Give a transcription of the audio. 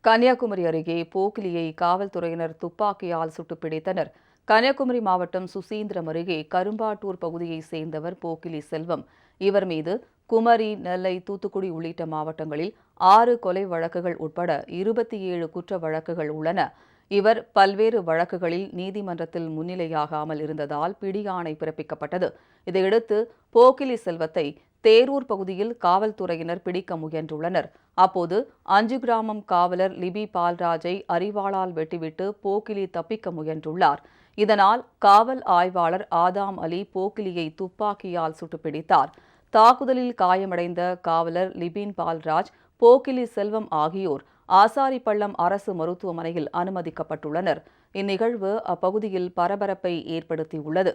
கன்னியாகுமரி அருகே போக்கிலியை காவல்துறையினர் துப்பாக்கியால் சுட்டுப் பிடித்தனர். கன்னியாகுமரி மாவட்டம் சுசீந்திரம் அருகே கரும்பாட்டூர் பகுதியைச் சேர்ந்தவர் போக்கிலி செல்வம். இவர் மீது குமரி, நெல்லை, தூத்துக்குடி உள்ளிட்ட மாவட்டங்களில் 6 கொலை வழக்குகள் உட்பட 27 குற்ற வழக்குகள் உள்ளன. இவர் பல்வேறு வழக்குகளில் நீதிமன்றத்தில் முன்னிலையாகாமல் இருந்ததால் பிடியாணை பிறப்பிக்கப்பட்டது. இதையடுத்து போக்கிலி செல்வத்தை தேரூர் பகுதியில் காவல்துறையினர் பிடிக்க முயன்றுள்ளனர். அப்போது 5 கிராமம் காவலர் லிபி பால்ராஜை அரிவாளால் வெட்டிவிட்டு போக்கிலி தப்பிக்க முயன்றுள்ளார். இதனால் காவல் ஆய்வாளர் ஆதாம் அலி போக்கிலியை துப்பாக்கியால் சுட்டுப்பிடித்தார். தாக்குதலில் காயமடைந்த காவலர் லிபின் பால்ராஜ், போக்கிலி செல்வம் ஆகியோர் ஆசாரிப்பள்ளம் அரசு மருத்துவமனையில் அனுமதிக்கப்பட்டுள்ளனர். இந்நிகழ்வு அப்பகுதியில் பரபரப்பை ஏற்படுத்தியுள்ளது.